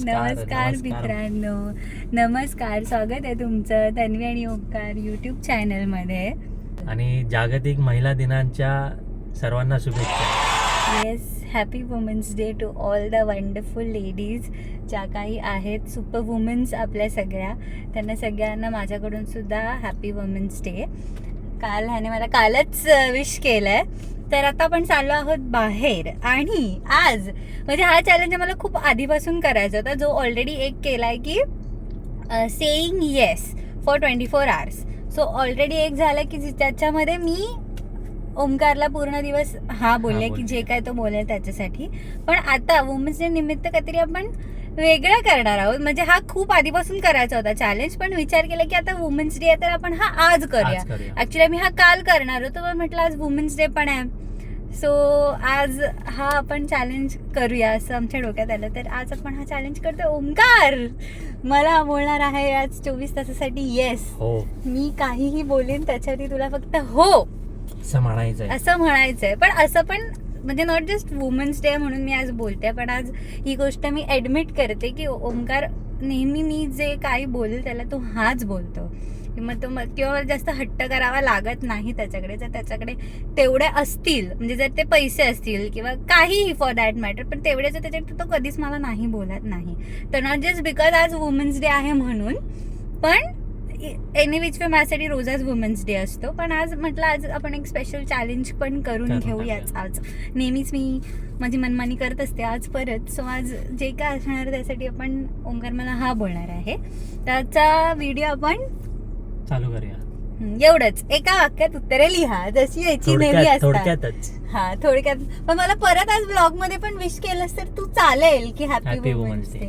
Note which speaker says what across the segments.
Speaker 1: नमस्कार मित्रांनो, नमस्कार. स्वागत आहे तुमचं तन्वी आणि ओंकार यूट्यूब चॅनलमध्ये.
Speaker 2: आणि जागतिक महिला दिनाच्या सर्वांना शुभेच्छा.
Speaker 1: Yes, happy women's day to all the wonderful ladies ज्या काही आहेत, सुपर वुमेन्स आपल्या सगळ्या. त्यांना सगळ्यांना माझ्याकडून सुद्धा हॅपी वुमेन्स डे. काल ह्याने मला कालच विश केलंय. तर आता आपण चाललो आहोत बाहेर आणि आज म्हणजे हा चॅलेंज मला खूप आधीपासून करायचा होता, जो ऑलरेडी एक केलाय की saying yes for 24 hours. So already एक झालं की त्याच्यामध्ये मी ओंकारला पूर्ण दिवस हा बोलले की जे काय तो बोलेल त्याच्यासाठी. पण आता वुमेन्स डे निमित्त काहीतरी आपण वेगळं करणार आहोत. म्हणजे हा खूप आधीपासून करायचा होता चॅलेंज, पण विचार केला की आता वुमेन्स डे आहे तर आपण हा आज करूया. ऍक्च्युली मी हा काल करणार होतो, पण म्हटलं आज वुमेन्स डे पण आहे, सो आज हा आपण चॅलेंज करूया असं आमच्या डोक्यात आलं. तर आज आपण हा चॅलेंज करतो. ओंकार मला बोलणार आहे आज 24 तासासाठी येस. मी काहीही बोलेन त्याच्यासाठी तुला फक्त हो असं म्हणायचंय. पण असं पण म्हणजे नॉट जस्ट वुमेन्स डे म्हणून मी आज बोलते, पण आज ही गोष्ट मी ऍडमिट करते की ओंकार नेहमी मी जे काही बोलेल त्याला तो हाच बोलतो. किंवा जास्त हट्ट करावा लागत नाही त्याच्याकडे. जर त्याच्याकडे तेवढे असतील, म्हणजे जर ते पैसे असतील किंवा काहीही फॉर दॅट मॅटर, पण तेवढे जर त्याच्याकडे तो कधीच मला नाही बोलत नाही. तर नॉट जस्ट बिकॉज आज वुमेन्स डे आहे म्हणून, पण एनी विच वे माझ्यासाठी रोजच वुमेन्स डे असतो. पण आज म्हटलं आज आपण एक स्पेशल चॅलेंज पण करून घेऊयाच. आज नेहमीच मी माझी मनमानी करत असते, आज परत. सो आज जे काय असणार त्यासाठी आपण ओंकार मला हा बोलणार आहे. त्याचा व्हिडिओ आपण चालू करूया. एवढंच, एका वाक्यात उत्तरे लिहा जशी याची नेहमी असतात. हा, थोडक्यात. पण मला परत आज ब्लॉग मध्ये पण विश केलंस तर तू चालेल की हॅपी वुमेन्स डे.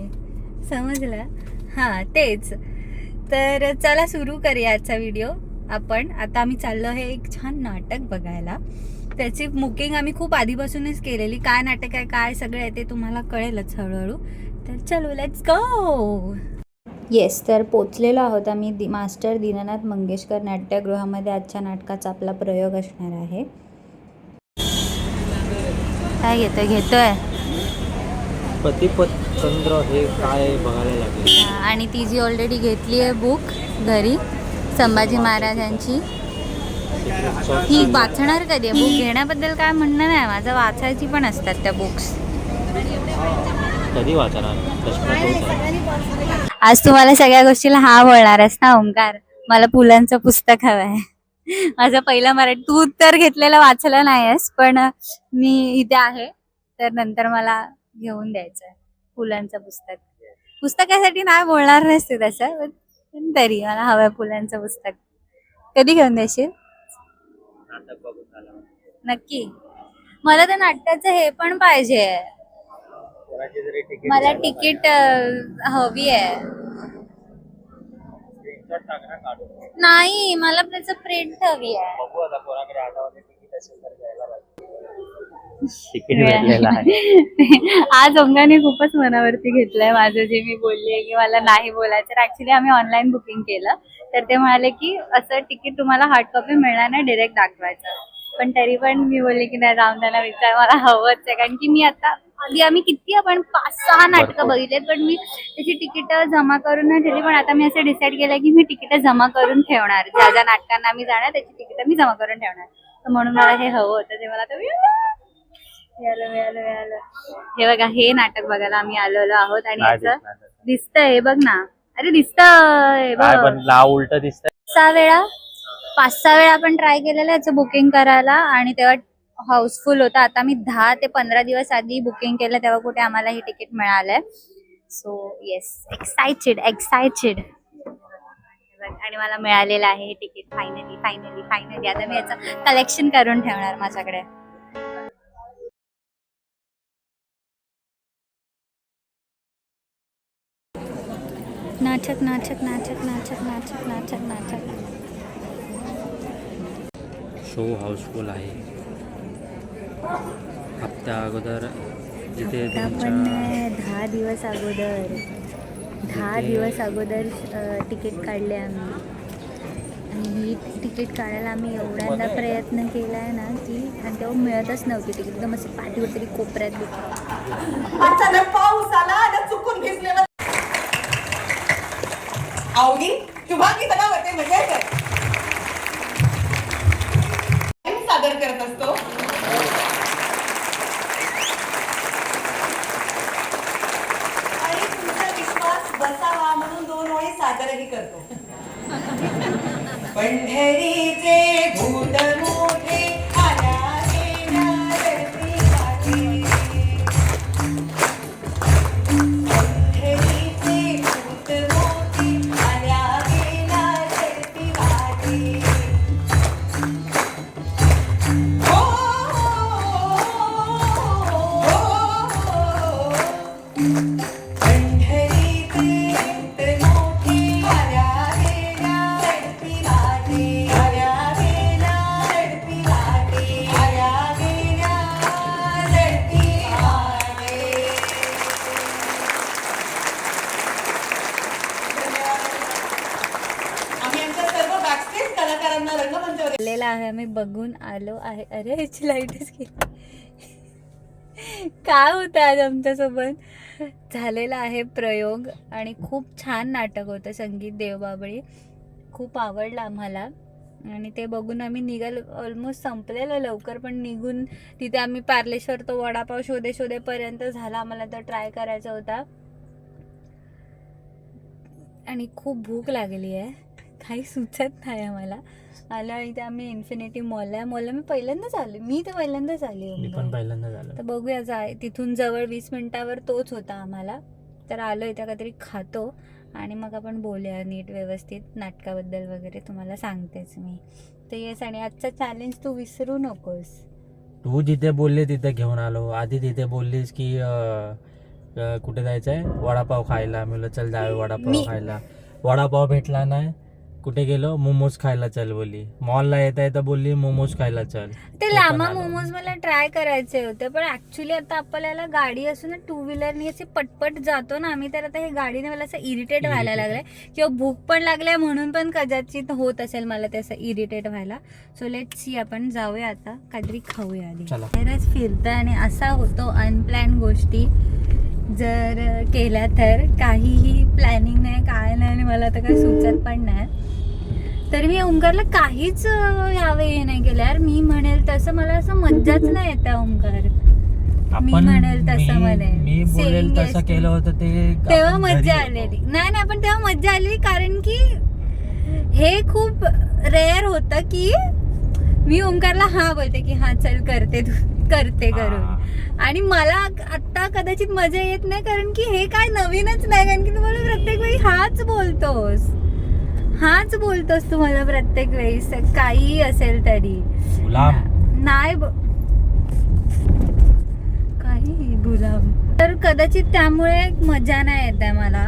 Speaker 1: समजलं? हा, तेच. तर चला सुरू करूया आजचा व्हिडिओ. आता आम्ही चाललो आहे एक छान नाटक बघायला. त्याची बुकिंग आम्ही खूप आधीपासूनच केलेली. काय नाटक आहे काय सगळं आहे ते तुम्हाला कळेलच हळूहळू. तर चलो, लेट्स गो. येस, तर पोचलेलो आहोत आम्ही मास्टर दीनानाथ मंगेशकर नाट्यगृहामध्ये. आजच्या नाटकाचा आपला प्रयोग असणार आहे. काय घेतोय
Speaker 2: पतिपतचंद्र हे काय बघायला लागेल.
Speaker 1: आणि ती जी ऑलरेडी घेतली आहे बुक घरी संभाजी महाराजांची, ही वाचणार कधी आहे? बुक घेण्याबद्दल काय म्हणणं नाही माझं, वाचायची पण असतात त्या बुक्स.
Speaker 2: कधी वाचणार?
Speaker 1: आज तुम्हाला सगळ्या गोष्टीला हा बोलणारच ना ओंकार. मला पुलांचं पुस्तक हवं आहे. माझं पहिलं मराठी, तू तर घेतलेलं वाचलं नाहीस, पण मी इथे आहे तर नंतर मला घेऊन द्यायचंय पुलांचं पुस्तक. पुस्तकासाठी नाही बोलणार नसते तसं, पण तरी मला हवंय पुलांचं पुस्तक. कधी घेऊन द्यायशील? नक्की. मला तर नाटकाचं हे पण पाहिजे, मला तिकीट हवी आहे. नाही, मला त्याचं प्रिंट हवी आहे. आज ओंगाने खूपच मनावरती घेतलंय माझं, जे मी बोलले की मला नाही बोलायचं. ऍक्च्युली आम्ही ऑनलाईन बुकिंग केलं, तर ते म्हणाले की असं तिकीट तुम्हाला हार्ड कॉपी मिळणार नाही, डिरेक्ट दाखवायचं. पण तरी पण मी बोलले की नाही, जाऊन त्यांना विचार, मला हवंच आहे. कारण की मी आता आधी आम्ही किती आपण 5-6 नाटकं बघितले, पण मी त्याची तिकीट जमा करून नाही ठेवली. पण आता मी असं डिसाईड केलं की मी तिकीट जमा करून ठेवणार. ज्या ज्या नाटकांना मी जाणार त्याची तिकीट मी जमा करून ठेवणार. तर म्हणून मला हे हवं होतं, ते मला मिळालं. हे बघा, हे नाटक बघायला आम्ही आलेलो आहोत. आणि याचं दिसतंय, हे बघ ना. अरे दिसतंय,
Speaker 2: उलट दिसतंय.
Speaker 1: 5-6 वेळा आपण ट्राय केलेलं याचं बुकिंग करायला, आणि तेव्हा हाऊसफुल होता. आता मी 10 ते 15 दिवस आधी बुकिंग केलं, तेव्हा कुठे आम्हाला हे तिकीट मिळालंय. So yes, excited. आणि मला मिळालेलं आहे हे तिकीट फायनली. आता मी याचं कलेक्शन करून ठेवणार माझ्याकडे. नाचक.
Speaker 2: शो हाऊसफुल आहे. हप्त्या अगोदर जिथे
Speaker 1: आपण 10 दिवस अगोदर तिकीट काढले आम्ही. आणि ही तिकीट काढायला आम्ही एवढ्यांदा प्रयत्न केला आहे ना की तेव्हा मिळतच नव्हती ती, एकदम अशी पाठीवर तरी कोपऱ्यात दुखत.
Speaker 3: अचानक पाऊस आला आणि चुकून भिजलेलं. आवडी तुम्हा की सगळं होते मजा येते. सादर करत असतो. आणि तुमचा विश्वास बसावा म्हणून 2 ओळी सादरही करतो. पंढरीचे भूत मोठे आल्या गेल्या रती वाटे. पंढरीचे भूत मोठे आल्या गेल्या रती वाटे. हो,
Speaker 1: आलेला आहे, आम्ही बघून आलो आहे. अरे ह्याची लाईटच गेली. काय होतं आज आमच्यासोबत. झालेला आहे प्रयोग आणि खूप छान नाटक होतं संगीत देवबाबळी. खूप आवडलं आम्हाला आणि ते बघून आम्ही निघालो. ऑलमोस्ट संपलेलं लवकर, पण निघून तिथे आम्ही पार्लेश्वर तो वडापाव शोधेपर्यंत झाला. आम्हाला तर ट्राय करायचा होता आणि खूप भूक लागली आहे, काही सुचत नाही आम्हाला. आलं आणि ते आम्ही इन्फिनिटी मॉलला मी पहिल्यांदाच आले. मी तर पहिल्यांदाच आली. तर बघूया तिथून जवळ 20 मिनिटावर तोच होता आम्हाला. तर आलो इथे काहीतरी खातो आणि मग आपण बोलूया नीट व्यवस्थित नाटकाबद्दल वगैरे. तुम्हाला सांगतेच मी. तर येस, आणि आजचा चॅलेंज तू विसरू नकोस.
Speaker 2: तू जिथे बोलले तिथे घेऊन आलो. आधी तिथे बोललीस की कुठे जायचंय वडापाव खायला. मी बोललो चल जावे वडापाव खायला. वडापाव भेटला नाही. कुठे गेलो, मोमोज खायला चल बोलली. मॉलला येता येता बोलली मोमोज खायला चल.
Speaker 1: ते लांबा मोमोज मला ट्राय करायचे होते, पण ऍक्च्युली आता आपल्याला गाडी असून ना 2 व्हीलरनी असे पटपट जातो ना आम्ही, तर आता हे गाडीने मला असं इरिटेट व्हायला लागलंय. किंवा भूक पण लागलाय म्हणून पण कदाचित होत असेल मला ते असं इरिटेट व्हायला. सो लेट्स सी, आपण जाऊया आता काहीतरी खाऊया आधी. बाहेरच फिरतं आणि असा होतो अनप्लॅन गोष्टी जर केल्या तर. काहीही प्लॅनिंग नाही, काय नाही, आणि मला तर काही सुचत पण नाही. तर मी ओंकारला काहीच यावेळी नाही केलं यार. मी म्हणेल तसं मला असं मज्जाच नाही येत ओंकार. मी म्हणेल तसं
Speaker 2: मी बोलेल तसं केलं होतं ते
Speaker 1: तेव्हा मज्जा आलेली. नाही पण तेव्हा मज्जा आलेली, कारण की हे खूप रेअर होतं की मी ओंकारला हा बोलते की हा चल करते करून. आणि मला आता कदाचित मजा येत नाही, कारण की हे काय नवीनच नाही. कारण की तुम्हाला प्रत्येक वेळी हाच बोलतोस तुम्हाला प्रत्येक वेळी काही असेल तरी. नाही काही गुलाम. तर कदाचित त्यामुळे मजा नाही येत आहे मला.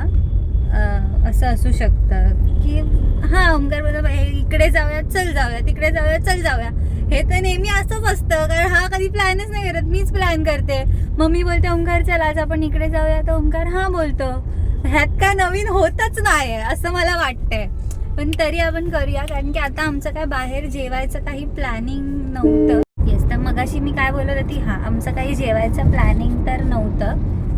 Speaker 1: असं असू शकतं की हा ओंकार बोलतो इकडे जाऊया चल जाऊया, तिकडे जाऊया चल जाऊया. हे तर नेहमी असंच असतं, कारण हा कधी प्लॅनच नाही करत, मीच प्लॅन करते. मम्मी बोलते ओंकार चल आज आपण इकडे जाऊया, तर ओंकार हा बोलतो. ह्यात काय नवीन होतच नाही असं मला वाटतंय. पण तरी आपण करूया, कारण की आता आमचं काय बाहेर जेवायचं काही प्लॅनिंग नव्हतं. येस, तर मगाशी मी काय बोलत होती, आमचं काही जेवायचं प्लॅनिंग तर नव्हतं.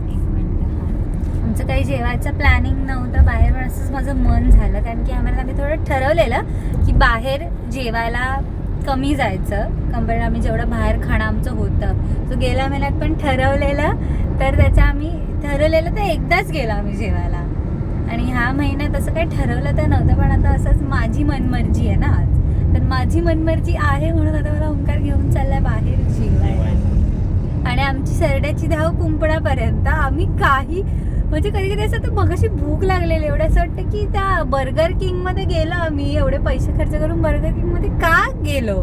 Speaker 1: एक मिनिट. आमचं काही जेवायचं प्लॅनिंग नव्हतं बाहेर, पण असंच माझं मन झालं, कारण की आम्ही थोडं ठरवलेलं की बाहेर जेवायला कमी जायचं कंपेअर आम्ही जेवढं बाहेर खाणं आमचं होतं. सो गेल्या महिन्यात पण ठरवलेलं, तर आम्ही ठरवलेलं तर एकदाच गेलो आम्ही जेवायला. आणि ह्या महिन्यात असं काही ठरवलं तर नव्हतं, पण आता असंच माझी मनमर्जी आहे ना आज. तर माझी मनमर्जी आहे म्हणून आता मला ओंकार घेऊन चाललाय बाहेर जेवायला. आणि आमची सरड्याची धाव कुंपणापर्यंत. आम्ही काही म्हणजे कधी कधी असं तर मगाशी भूक लागलेली, एवढं असं वाटतं की त्या बर्गर किंगमध्ये गेलो आम्ही, एवढे पैसे खर्च करून बर्गर किंगमध्ये का गेलो.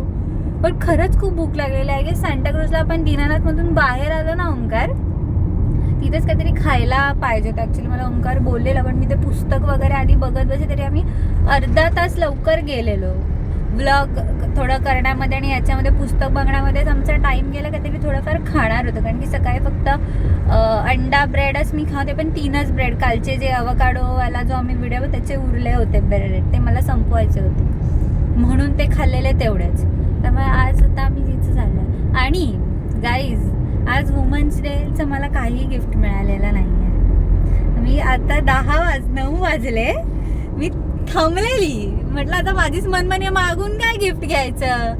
Speaker 1: पण खरंच खूप भूक लागलेली आहे. सांताक्रूजला आपण दीनानाथमधून बाहेर आलो ना ओंकार, तिथेच काहीतरी खायला पाहिजे होतं. ॲक्च्युली मला ओंकार बोललेलं, पण मी ते पुस्तक वगैरे आधी बघत बसे, तरी आम्ही अर्धा तास लवकर गेलेलो. ब्लॉग थोडं करण्यामध्ये आणि याच्यामध्ये पुस्तक बघण्यामध्येच आमचा टाईम गेला. काहीतरी थोडंफार खाणार होतं, कारण की सकाळी फक्त अंडा ब्रेडच मी खाते, पण 3च ब्रेड. कालचे जे अवकाडोवाला जो आम्ही व्हिडिओ त्याचे उरले होते ब्रेड, ते मला संपवायचे होते म्हणून ते खाल्लेले तेवढेच. त्यामुळे आज आता आम्ही तिथं झालं. आणि आणि गाईज आज वुमन्स डेचं मला काही गिफ्ट मिळालेलं नाही आहे. मी आता 9 वाजले, मी थांबलेली, म्हटलं आता माझीच मनमानी मागून काय गिफ्ट घ्यायचं.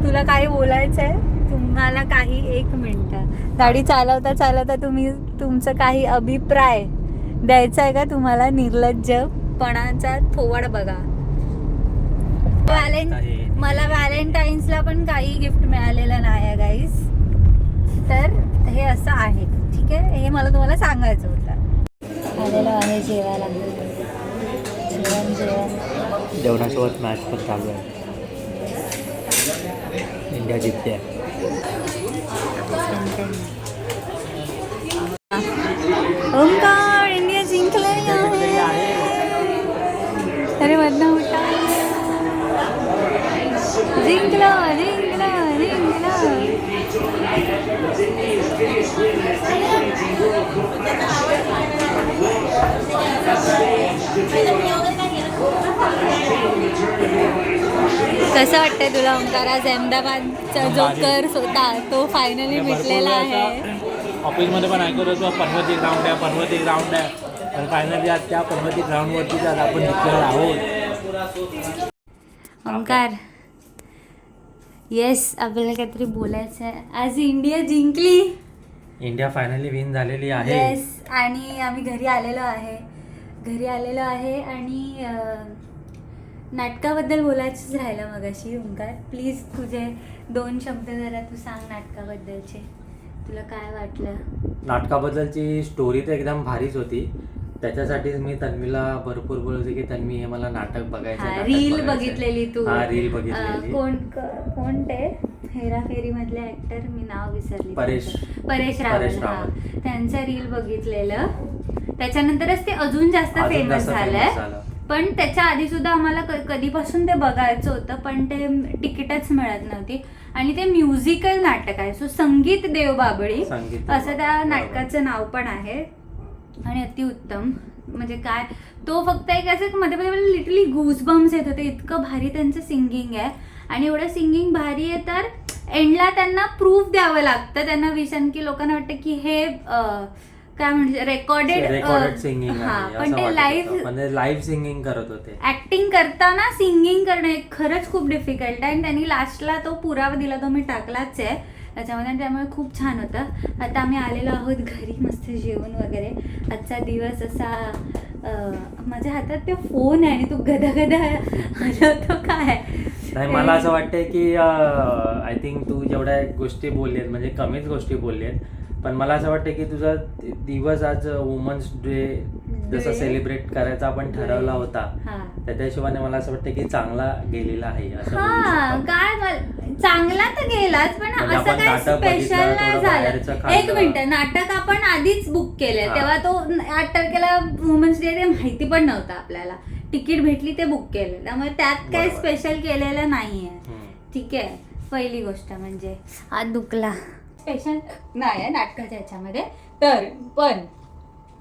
Speaker 1: तुला काही बोलायचंय? तुम्हाला काही 1 मिनिट गाडी चालवता चालवता तुम्ही तुमचं काही अभिप्राय द्यायचा आहे का तुम्हाला? निर्लज्जपणाचा थोवाड बघा. मला व्हॅलेंटाईन्सला पण काही गिफ्ट मिळालेलं नाही आहे गाईज. तर हे असं आहे, ठीक आहे. हे मला तुम्हाला सांगायचं होतं. आलेलो आहे जेवायला. जेवण
Speaker 2: जेवणासोबत मॅच पण चालू आहे. इंडिया जिंकते.
Speaker 1: ओंकार, इंडिया जिंकले आहे. अरे मधनं उठा. जिंकला जिंकला जिंकला. कसं वाटतंय तुला ओंकार? आज अहमदाबादचा जोकर होता तो फायनली मिटलेला आहे.
Speaker 2: ऑफिसमध्ये पण ऐकत होतो पर्वती ग्राउंड आहे, पर्वती ग्राउंड आहे. तर फायनली आज त्या पर्वती ग्राउंडवरतीच आज आपण जिंकलेलो आहोत.
Speaker 1: ओंकार, येस, आपल्याला काहीतरी बोलायचं आहे. आज इंडिया जिंकली.
Speaker 2: इंडिया फायनली विन झालेली आहे.
Speaker 1: येस, आणि आम्ही घरी आलेलो आहे आणि नाटकाबद्दल बोलायचंच राहिलं मगाशी. ओंकार, प्लीज तुझे 2 शब्द जरा तू सांग नाटकाबद्दलचे. तुला काय वाटलं?
Speaker 2: नाटकाबद्दलची स्टोरी तर एकदम भारीच होती. त्याच्यासाठीच मी तन्वीला भरपूर बोलत होते की तन्वी हे मला नाटक बघायचं.
Speaker 1: रील बघितलेली तू?
Speaker 2: रील बघितलेली.
Speaker 1: कोण ते हेराफेरी मधले ऍक्टर, मी नाव विसरली. परेश
Speaker 2: रावल.
Speaker 1: त्यांचं रील बघितलेलं. त्याच्यानंतरच ते अजून जास्त फेमस झालंय. पण त्याच्या आधी सुद्धा आम्हाला कधीपासून ते बघायचं होतं, पण ते तिकीटच मिळत नव्हती. आणि ते म्युझिकल नाटक आहे, सो संगीत देवबाबळी असं त्या नाटकाचं नाव पण आहे. आणि अतिउत्तम, म्हणजे काय, तो फक्त एक असं मध्ये मध्ये मला लिटरली गूजबम्स येत होते. इतकं भारी त्यांचं सिंगिंग आहे. आणि एवढं सिंगिंग भारी आहे तर एंडला त्यांना प्रूफ द्यावं लागतं. त्यांना विषण की लोकांना वाटतं की हे काय म्हणजे रेकॉर्डेड
Speaker 2: सिंगिंग,
Speaker 1: पण ते
Speaker 2: लाईव्ह सिंगिंग करत होते.
Speaker 1: ऍक्टिंग करताना सिंगिंग करणं खरंच खूप डिफिकल्ट आहे. आणि त्यांनी लास्टला तो पुरावा दिला, तो मी टाकलाच आहे त्याच्यामध्ये. त्यामुळे खूप छान होतं. आता आम्ही आलेलो आहोत घरी, मस्त जेवण वगैरे. आजचा दिवस असा माझ्या हातात ते फोन आहे आणि तू गदा हलवतो काय?
Speaker 2: नाही, मला असं वाटतंय की आय थिंक तू जेवढ्या गोष्टी बोललीत म्हणजे कमीच गोष्टी बोललीत, पण मला असं वाटतं की तुझा दिवस आज वुमन्स डे जसा सेलिब्रेट करायचा आपण ठरवला होता, त्या हिशोबाने मला असं वाटतं की चांगला गेलेला आहे.
Speaker 1: काय चांगला तर गेलाच, पण असं काय स्पेशल नाही झालं. 1 मिनिट, नाटक आपण आधीच बुक केलंय, तेव्हा तो 8 तारखेला वुमन्स डे ते माहिती पण नव्हतं आपल्याला. तिकीट भेटली ते बुक केलं, त्यामुळे त्यात काही स्पेशल केलेलं नाहीये. ठीक आहे, पहिली गोष्ट म्हणजे हात दुखला, स्पेशल नाही आहे नाटकाच्या ह्याच्यामध्ये. तर पण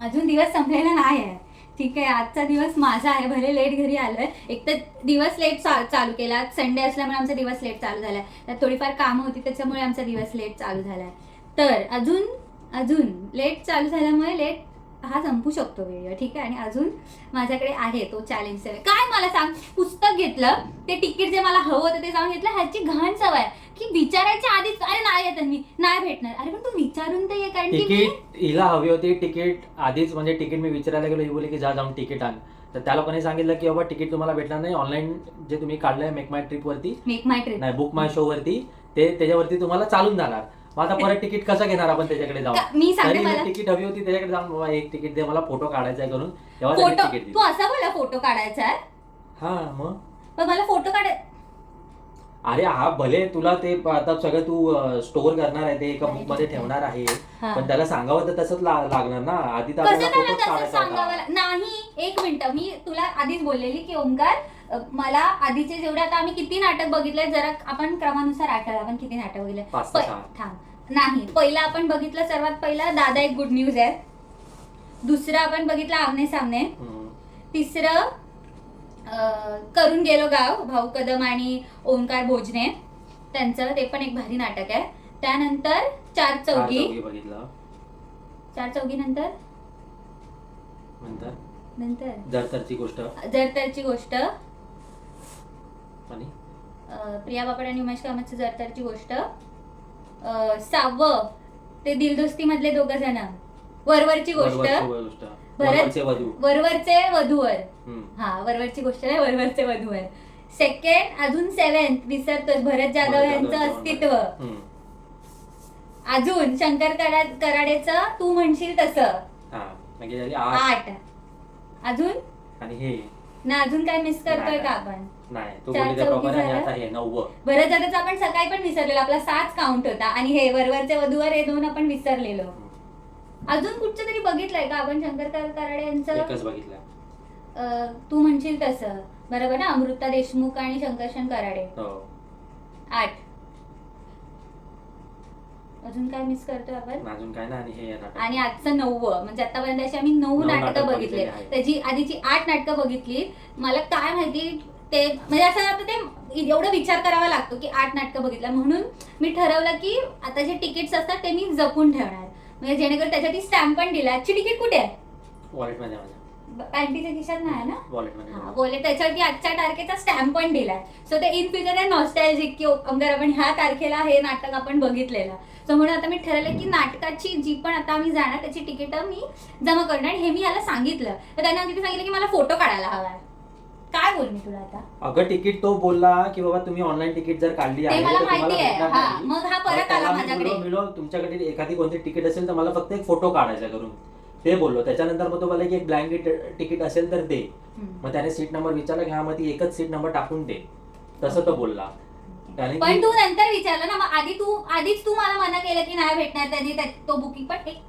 Speaker 1: अजून दिवस संपलेला नाही आहे. ठीक आहे, आजचा दिवस माझा आहे. भले लेट घरी आलोय, एक तर दिवस लेट चालू केला. संडे असल्यामुळे आमचा दिवस लेट चालू झालाय. त्यात थोडीफार कामं होती त्याच्यामुळे आमचा दिवस लेट चालू झालाय. तर अजून लेट चालू झाल्यामुळे लेट हा संपू शकतो व्हिडिओ. ठीक आहे, आणि अजून माझ्याकडे आहे तो चॅलेंज. काय मला सांग, पुस्तक घेतलं, ते तिकीट जे मला हवं होतं ते जाऊन घेतलं. ह्याची घाण सवय की विचारायच्या आधीच अरे नाही येत मी नाही भेटणार. अरे पण तू विचारून तर ये, कारण
Speaker 2: तिकीट हिला हवी होती. तिकीट आधीच म्हणजे तिकीट मी विचारायला गेलो, ही बोलली की जा जाऊन तिकीट आण. तर त्या लोकांनी सांगितलं की बाबा तिकीट तुम्हाला भेटणार नाही. ऑनलाईन जे तुम्ही काढलंय मेक माय ट्रिप नाही बुक माय शो वरती, ते त्याच्यावरती तुम्हाला चालून जाणार. आता परत तिकीट कसं घेणार आपण त्याच्याकडे जाऊन?
Speaker 1: मी सांगते, मला
Speaker 2: तिकीट हवी होती त्याच्याकडे जाऊन बाबा एक तिकीट दे, मला फोटो काढायचा आहे करून, तेव्हा तिकीट.
Speaker 1: तू असा बोला फोटो काढायचा आहे?
Speaker 2: हा, मग
Speaker 1: पण मला फोटो
Speaker 2: अरे हा भले तुला ते आता सगळं तू स्टोअर करणार आहे, ते एका बुक मध्ये ठेवणार आहे, पण त्याला सांगावं तर तसंच लागणार ना. आधी तर
Speaker 1: नाही. 1 मिनिट, मी तुला आधीच बोललेली की ओंकार मला आधीचे जेवढे, आता आम्ही किती नाटक बघितले जरा आपण क्रमानुसार आठवलं. आपण किती नाटक बघितले? नाही, पहिला आपण बघितलं सर्वात पहिला दादा एक गुड न्यूज आहे. दुसरं आपण बघितलं आमने सामने. तिसरं करून गेलो गाव, भाऊ कदम आणि ओंकार भोजने, त्यांचं ते पण एक भारी नाटक आहे. त्यानंतर चार चौघी
Speaker 2: बघितलं.
Speaker 1: चार चौघी नंतर
Speaker 2: नंतर जरतरची गोष्ट आणि
Speaker 1: प्रिया बापट आणि उमेश कामतचं जरतरची गोष्ट. 6वं ते दिलदोस्ती मधले 2 जण, वरवरची गोष्ट, वरवरचे वधूवर. हा, वरवरची गोष्ट आहे, वरवरचे वधूवर. सेकंड अजून 7th विसरतोय, भरत जाधव यांचं अस्तित्व. अजून शंकर कराडेचं तू म्हणशील तसं. 8. अजून
Speaker 2: आणि हे
Speaker 1: ना, अजून काय मिस करतोय का आपण?
Speaker 2: नाही, तो बोलले प्रॉपर आहे. आता हे 9वं.
Speaker 1: भरत जाधवचं आपण सकाळी पण विसरलेलो, आपला 6च काउंट होता. आणि हे वरवरचे वधूवर हे 2 आपण विसरलेलो. अजून कुठचं तरी बघितलंय का आपण शंकर कराडे यांचं?
Speaker 2: एकच बघितलं,
Speaker 1: तू म्हणशील तसं, बरोबर ना? अमृता देशमुख आणि शंकरशन कराडे. 8. अजून काय मिस करतोय आपण?
Speaker 2: अजून काय ना. आणि हे
Speaker 1: आणि आजचं 9वं, म्हणजे आतापर्यंत अशी आम्ही 9 नाटकं बघितले. त्याची आधीची 8 नाटकं बघितली. मला काय माहिती ते, म्हणजे असं आता ते एवढं विचार करावा लागतो की 8 नाटकं बघितलं. म्हणून मी ठरवलं की आता जे तिकीट्स असतात ते मी जपून ठेवणार, म्हणजे जेणेकरून त्याच्यासाठी स्टॅम्प पण दिला. आजची तिकीट कुठे आहे?
Speaker 2: वॉलेटमध्ये.
Speaker 1: पॅन्टीच्या खिशात नाही ना?
Speaker 2: वॉलेटमध्ये.
Speaker 1: वॉलेट. त्याच्यावरती आजच्या तारखेचा स्टॅम्प पण दिलाय. सो ते इन फ्युचर आहे नॉस्टॅल्जिक, की अगर आपण ह्या तारखेला हे नाटक आपण बघितलेलं. सो म्हणून आता मी ठरवलं की नाटकाची जी पण आता आम्ही जाणार त्याची तिकीटं मी जमा करणार. हे मी याला सांगितलं, तर त्यांना तिथे सांगितलं की मला फोटो काढायला हवाय. काय बोल मी तुला आता?
Speaker 2: अगं तिकीट तो बोलला की बाबा तुम्ही ऑनलाईन तिकीट जर काढली आहे
Speaker 1: मला माहिती आहे. मग हा परत आला माझ्याकडे,
Speaker 2: तुमच्याकडे एखादी कोणती तिकीट असेल तर मला फक्त एक फोटो काढायचा करून, ते बोललो. त्याच्यानंतर मग तो बोलला की एक ब्लँकेट तिकीट असेल तर दे. मग त्याने सीट नंबर विचारला की हा, मग ती एकच सीट नंबर टाकून दे, तसं तो बोलला.
Speaker 1: पण तू नंतर विचारलं ना, मग आधीच तू मला मना केलं की नाही भेटणार त्यांनी तो बुकिंग. पण एक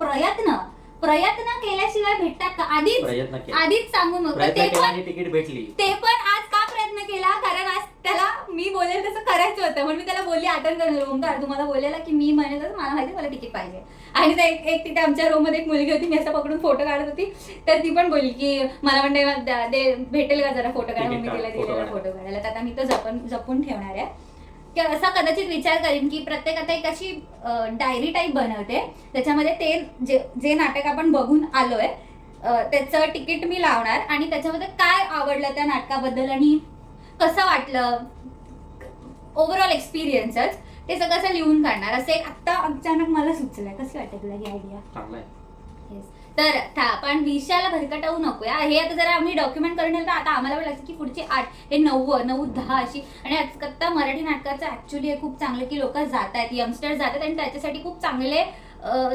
Speaker 1: प्रयत्न केल्याशिवाय भेटतात का? आधीच सांगू नको.
Speaker 2: तिकीट भेटली.
Speaker 1: ते पण आज का प्रयत्न केला? कारण आज त्याला मी बोलेल तसं करायचं होतं, म्हणून मी त्याला बोलली आठवण करून, ओंकार तुम्हाला बोलायला की मी म्हणत होतं मला माहिती मला तिकीट पाहिजे. आणि एक तिथे आमच्या रूम मध्ये एक मुलगी होती, मी असं पकडून फोटो काढत होती, तर ती पण बोलली की मला म्हणते भेटेल का जरा फोटो काढायला. मी तिला दिलेला फोटो काढायला. तर आता मी तो जपून ठेवणार आहे. की असा कदाचित विचार करीन की प्रत्येक आता एक अशी डायरी टाईप बनवते, त्याच्यामध्ये ते जे नाटक आपण बघून आलोय त्याचं तिकीट मी लावणार, आणि त्याच्यामध्ये काय आवडलं त्या नाटकाबद्दल आणि कसं वाटलं, ओव्हरऑल एक्सपिरियन्सच, ते सगळं असं लिहून काढणार. असं एक आत्ता अचानक मला सुचलंय. कसं वाटतं तुला ही आयडिया?
Speaker 2: चांगलं आहे.
Speaker 1: तर आपण विषयाला भरकटवू नकोया. हे आता जरा आम्ही डॉक्युमेंट करून ठेवलं. आता आम्हाला पण लागतं की पुढची 8 हे 9, 9, 10 अशी. आणि आता मराठी नाटकाचं ऍक्च्युली हे खूप चांगलं की लोक जात आहेत, यंगस्टर्स जातात, आणि त्याच्यासाठी खूप चांगले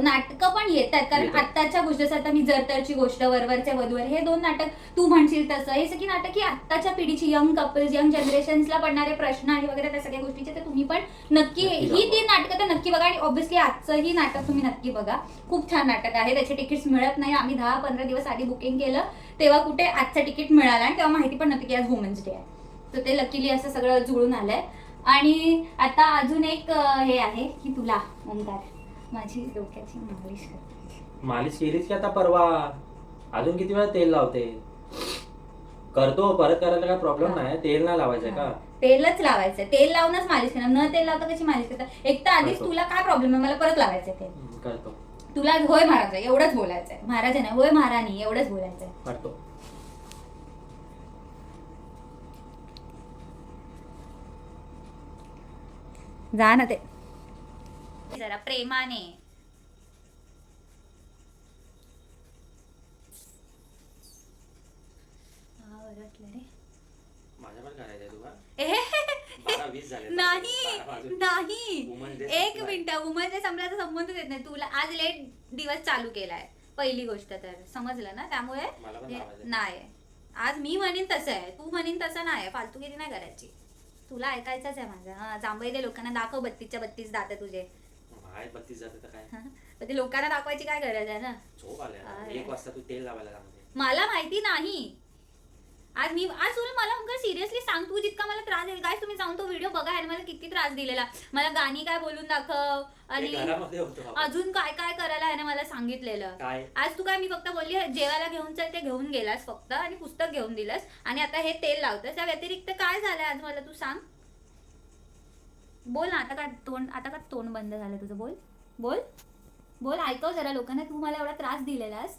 Speaker 1: नाटकं पण येत आहेत. कारण आत्ताच्या गोष्टी जसं आता मी जरतरची गोष्ट, वरवरचे वधूवर, हे 2 नाटक, तू म्हणशील तसं, हे सगळी नाटक ही आत्ताच्या पिढीची यंग कपल्स, यंग जनरेशन्सला पडणारे प्रश्न आणि वगैरे त्या सगळ्या गोष्टीचे, तर तुम्ही पण नक्की ही 3 नाटकं तर नक्की बघा. आणि ऑब्व्हियसली आजचंही नाटक तुम्ही नक्की बघा. खूप छान नाटक आहे. त्याचे तिकीट्स मिळत नाही. आम्ही 10-15 दिवस आधी बुकिंग केलं, तेव्हा कुठे आजचं तिकीट मिळालं, आणि तेव्हा माहिती पण नव्हती की आज वुमेन्स डे आहे. तर ते लकीली असं सगळं जुळून आलंय. आणि आता अजून एक हे आहे की तुला ओंकार माझी डोक्याची
Speaker 2: मालिश केलीच की आता परवा? अजून किती वेळा तेल लावते? करतो, परत करायला काय प्रॉब्लेम नाही. तेल नाही लावायचंय का?
Speaker 1: तेलच लावायचं. तेल लावूनच मालिश करणार, न तेल लावता कशी मालिश करतात? एक तर आधीच तुला काय प्रॉब्लेम आहे? मला परत लावायचंय ते.
Speaker 2: करतो.
Speaker 1: तुला होय महाराज एवढंच बोलायचंय, महाराज नाही होय महाराणी एवढंच बोलायचंय.
Speaker 2: करतो.
Speaker 1: जा ना ते जरा प्रेमाने.
Speaker 2: माझ्या पण करायचंय तुला?
Speaker 1: नाही, एक मिनिट. वुमन डे संपल्याचा संबंधच येत नाही. तुला आज लेट दिवस चालू केलाय, पहिली गोष्ट तर समजलं ना. त्यामुळे नाही, आज मी म्हणेन तसं आहे, तू म्हणेन तसं नाही. फालतूगिरी नाही करायची. तुला ऐकायचंच आहे माझं. जांभई दे लोकांना, दाखव 32च्या 32 दात तुझे.
Speaker 2: 32 जाते तर काय?
Speaker 1: ते लोकांना दाखवायची काय गरज आहे ना.
Speaker 2: झोप आल्या. 1 वाजता तू तेल लावायला लागते.
Speaker 1: मला माहिती नाही. आज सोनू मला ओंकार सिरियसली सांग, तू जितका मला त्रास देईल काय, तुम्ही जाऊन तो व्हिडिओ बघा, ह्याने मला किती त्रास दिलेला. मला गाणी काय बोलून दाखव आणि
Speaker 2: घरामध्ये होतो
Speaker 1: अजून काय काय करायला ह्याने मला सांगितलेलं.
Speaker 2: काय
Speaker 1: आज तू काय, मी फक्त बोलली जेवायला घेऊन चल, ते घेऊन गेलास फक्त आणि पुस्तक घेऊन दिलंस आणि आता हे तेल लावतंस. त्या व्यतिरिक्त काय झालंय आज मला तू सांग. बोल ना, आता का तोंड बंद झालं तुझं. बोल बोल बोल, ऐकव जरा लोकांना. तू मला एवढा त्रास दिलेलास.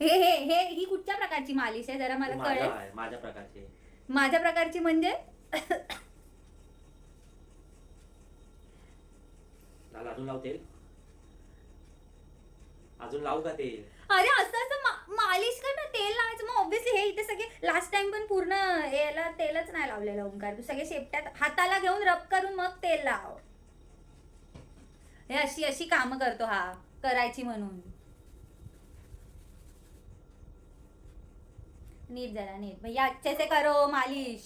Speaker 1: हे हे हे ही कुठच्या प्रकारची मालिश आहे जरा मला कळेल.
Speaker 2: माझ्या प्रकारची.
Speaker 1: माझ्या प्रकारची म्हणजे
Speaker 2: अजून लाव तेल, अजून लावू का तेल.
Speaker 1: अरे असं मालिश कर ना, तेल लावायचं. मग ऑब्व्हियसली हे इथे सगळे लास्ट टाइम पण पूर्ण याला तेलच नाही लावलेलं ओंकार. तू सगळे शेपट्यात हाताला घेऊन रब करून मग तेल लाव. हे अशी अशी कामं करतो हा, करायची म्हणून. नीट जरा नीट भैया, अच्छे से करो मालिश.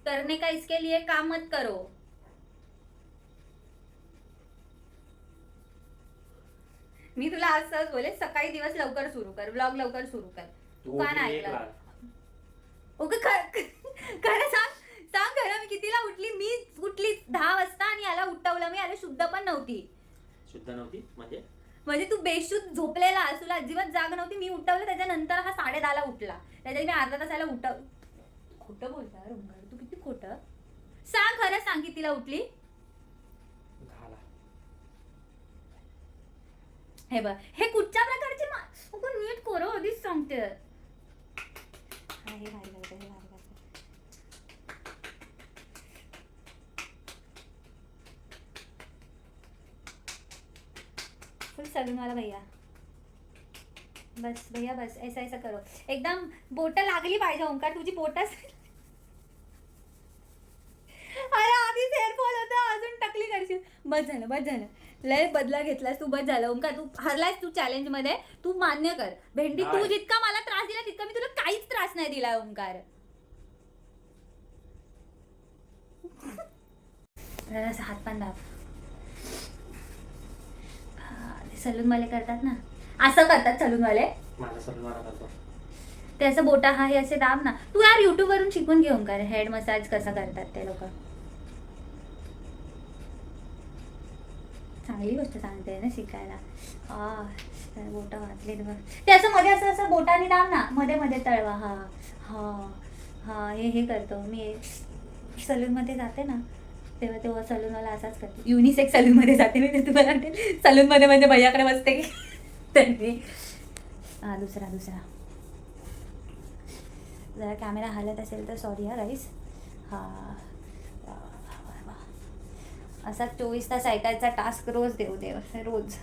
Speaker 1: करने का इसके लिए काम मत करो. मी तुला आज सहज बोले, सकाळी दिवस लवकर सुरू कर, ब्लॉग लवकर सुरू कर. तू का नाही ऐकलं? ओके खरं सांग खरं, मी कितीला उठली? मी उठली 10 वाजता आणि याला उठवलं मी. याला शुद्ध पण नव्हती.
Speaker 2: शुद्ध नव्हती
Speaker 1: म्हणजे तू बेशुद्ध झोपलेला, तुला अजिबात जाग नव्हती. मी उठवलं, त्याच्यानंतर हा 10:30ला उठला. त्याच्यात मी अर्धा तास याला उठव. खोटं बोलता ओंकार, तू किती खोटं. सांग खरं, सांग कितीला उठली. हे बघ, हे कुठच्या प्रकारचे नीट कोरो आधीच सांगते. हे भारी करते, हे भारी करते. फुल सलून वाला भैया. बस भैया बस, ऐसा ऐसा करो. एकदम बोट लागली पाहिजे ओंकार, तुझी बोटच. अरे आधीच हेअरफॉल होता, अजून टकली करशील. बस झालं लय बदला घेतलास तू. बस झालं ओंकार, तू हरलायस. तू चॅलेंज मध्ये तू मान्य कर. भेंडी, तू जितका मला त्रास दिला तितका मी तुला काहीच त्रास नाही दिला ओंकार. हात पण दाब. सलून वाले करतात ना, असं करतात सलून वाले. ते असं बोटा हा हे असे दाब ना. तू यार युट्यूब वरून शिकून घे ओंकार, हेड मसाज कसा करतात ते लोक. चांगली गोष्ट सांगते ना शिकायला. बोटा वाचले बघ. ते असं मध्ये असं बोटाने दाब ना, मध्ये तळवा. हा हा हा हे करतो मी. सलून मध्ये जाते ना तेव्हा सलूनवाला असाच करतो. युनिसेक्स सलून मध्ये जाते मी, ते तुम्हाला वाटेल सलून मध्ये म्हणजे भैयाकडे बसते की त्यांनी. हा दुसरा जरा कॅमेरा हलत असेल तर सॉरी हा गाईस. हा असा 24 तास ऐकायचा टास्क रोज देऊ रोज.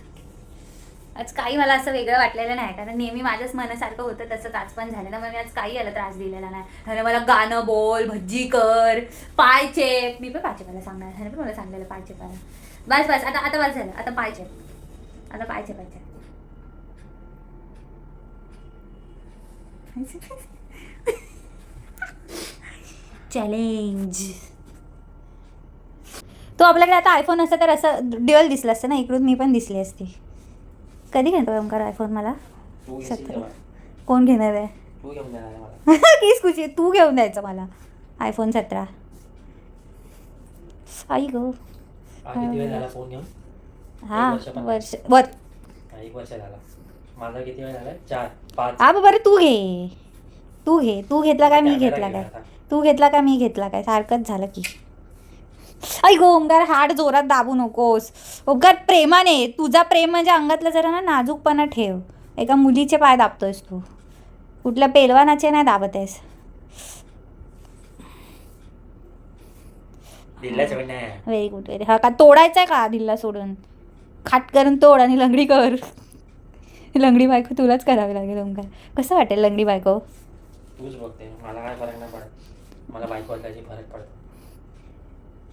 Speaker 1: आज काही मला असं वेगळं वाटलेलं नाही, कारण नेहमी माझ्याच मनासारखं होतं तसंच आज पण झालं ना. मग मी आज काही याला त्रास दिलेला नाही. ह्याने मला गाणं बोल, भज्जी कर, पाय चेप. मी पण पाय चेपायला सांगणार, ह्याने पण मला सांगलेलं पाय चेपायला. बस आता बस झालं. आता पाय चेप, आता पाय चेपायचे. चॅलेंज. तो आपल्याकडे आता आयफोन असता तर असं ड्युअल दिसलं असतं ना, इकडून मी पण दिसली असती. कधी घेतो ओंकार आयफोन मला? 17. कोण घेणार आहे? केस खुशी, तू घेऊन द्यायचं मला आयफोन 17. आई गो. हा वर्ष
Speaker 2: 1 वर्ष झाला. माझा किती वेळ झाला? 4-5.
Speaker 1: हा बरं, तू घेतला काय मी घेतला काय? तू घेतला का मी घेतला काय? सारखंच झालं की. आई गो ओंकार, हाड जोरात दाबू नकोस ओंकार. प्रेमाने, तुझा प्रेम म्हणजे अंगातलं जरा ना नाजूकपणा ठेव. एका मुलीचे पाय दाबतोयस तू, कुठल्या पेलवानाचे नाही दाबत आहेस. Very good. हा का तोडायचा आहे का? दिल्ला सोडून खाट करून तोड आणि लंगडी कर. लंगडी बायको तुलाच करावी लागेल ओंकार. कसं वाटेल लंगडी बायको?
Speaker 2: तूच बघते, मला काय फरक नाही पडत. मला बायको असल्याची फरक पडतो.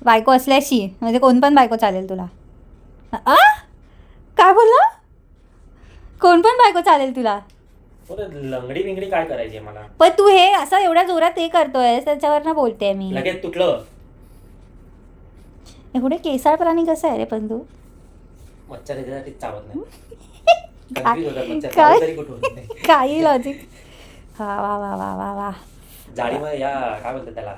Speaker 1: बायको असल्याशी म्हणजे कोण पण बायको चालेल तुला? काय बोलला? कोण पण बायको चालेल तुला?
Speaker 2: लंगडी बिंगडी काय करायची मला? पण
Speaker 1: तू हे असं एवढ्या जोरात हे करतोय, त्याच्यावर बोलते मी.
Speaker 2: लगेच तुटलं.
Speaker 1: एवढे केसाळ प्राणी कसं आहे रे पण तू?
Speaker 2: मच्छर याच्यासाठी चावत नाही.
Speaker 1: काही लॉजिक वा वा वा वा वा वा.
Speaker 2: जाळीमध्ये या काय बोलतात त्याला,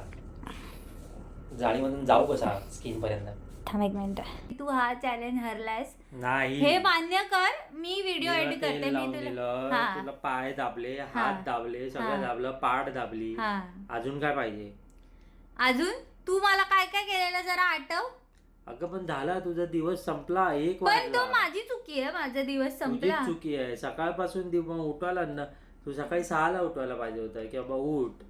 Speaker 2: जाळीमधून जाऊ कसा स्किन पर्यंत.
Speaker 1: थांब एक मिनिट. तू हा चॅलेंज हरलायस
Speaker 2: नाही
Speaker 1: हे मान्य कर. मी व्हिडिओ एडिट करते.
Speaker 2: तेल
Speaker 1: मी
Speaker 2: लावून
Speaker 1: तुला
Speaker 2: दिलं,
Speaker 1: हा
Speaker 2: तुला पाय दाबले,
Speaker 1: हा.
Speaker 2: हात दाबले, सगळं
Speaker 1: हा.
Speaker 2: दाबलं, पाठ दाबली.
Speaker 1: हा.
Speaker 2: अजून काय पाहिजे?
Speaker 1: अजून तू मला काय काय केलेलं जरा आठव.
Speaker 2: अगं पण झाला, तुझा दिवस संपला. 1
Speaker 1: पण
Speaker 2: वाजला.
Speaker 1: तो माझी चुकी आहे. माझा दिवस संपला.
Speaker 2: तुझीच चुकी आहे. सकाळपासून उठवायला ना, तू सकाळी 6ला उठवायला पाहिजे होतं की बाबा उठ.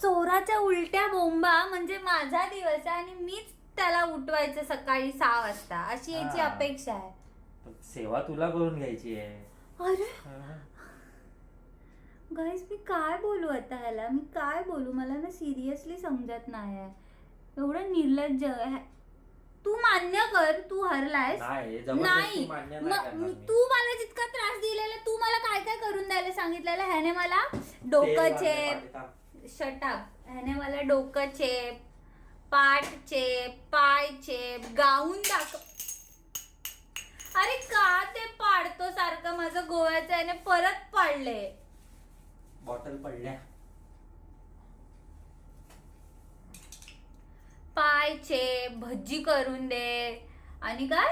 Speaker 1: चोराच्या उलट्या बोंबा म्हणजे माझा दिवस आहे आणि मीच त्याला उठवायचं सकाळी 6 वाजता अशी याची
Speaker 2: हा.
Speaker 1: अपेक्षा आहे.
Speaker 2: सेवा तुला करून घ्यायची आहे.
Speaker 1: अरे गाईज मी काय बोलू आता ह्याला. मी काय बोलू मला ना सिरियसली समजत नाही आहे. एवढं निर्लज्ज तू मान्य कर तू हरलायस.
Speaker 2: नाही
Speaker 1: नाही
Speaker 2: जबरदस्ती मान्य नाही करणार मी.
Speaker 1: तू मला जितका त्रास दिलेला तू मला काय काय करून द्यायला सांगितलेलं. ह्याने मला डोकं
Speaker 2: तेल
Speaker 1: चेप,
Speaker 2: वाजले,
Speaker 1: शटाप, ह्याने मला डोकं चेप, पाठ चेप, पाय चेप, गाऊन दाखव. अरे का ते पाडतो सारखं. माझं गोव्याचं याने परत पाडले.
Speaker 2: बॉटल पडल्या.
Speaker 1: पाय चेप, भज्जी करून दे आणि काय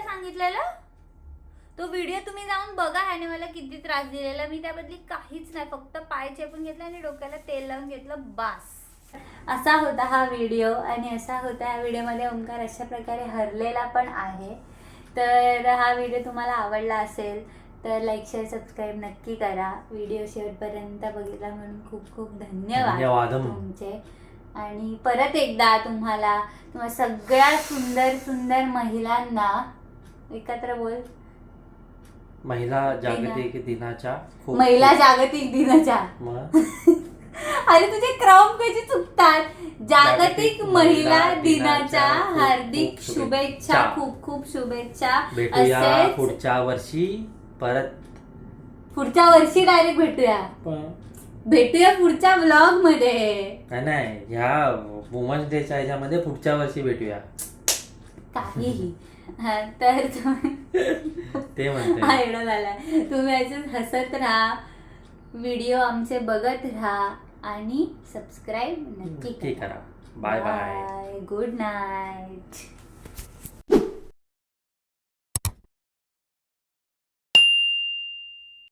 Speaker 1: सांगितलेलं. तो व्हिडिओ तुम्ही जाऊन बघा. ह्याने मला किती त्रास दिलेला. मी त्याबद्दल काहीच नाही, फक्त पाय चेपून घेतला आणि डोक्याला तेल लावून घेतलं बास. असा होता हा व्हिडिओ आणि असा होता या व्हिडिओमध्ये ओंकार अशा प्रकारे हरलेला पण आहे. तर हा व्हिडिओ तुम्हाला आवडला असेल तर लाईक शेअर सबस्क्राईब नक्की करा. व्हिडिओ शेवटपर्यंत बघितला म्हणून खूप खूप धन्यवाद तुमचे. आणि परत एकदा तुम्हाला सगळ्या सुंदर सुंदर महिलांना एकत्र बोल.
Speaker 2: महिला जागतिक दिनाच्या
Speaker 1: महिला जागतिक दिनाच्या अरे तुझे क्रम कशी चुकतात. जागतिक महिला दिनाच्या हार्दिक शुभेच्छा. खूप खूप शुभेच्छा.
Speaker 2: भेटूया
Speaker 1: असेच
Speaker 2: पुढच्या वर्षी. परत
Speaker 1: पुढच्या वर्षी डायरेक्ट भेटूया पुढच्या ब्लॉग मध्ये.
Speaker 2: नाही ह्या वुमन्स डेच्या ह्याच्यामध्ये पुढच्या वर्षी भेटूया.
Speaker 1: काहीही तर
Speaker 2: ते म्हणते
Speaker 1: एवढं झालं. तुम्ही असं हसत राहा, व्हिडिओ आमचे बघत राहा आणि सबस्क्राईब नक्की करा.
Speaker 2: करा. Bye bye.
Speaker 1: Good night.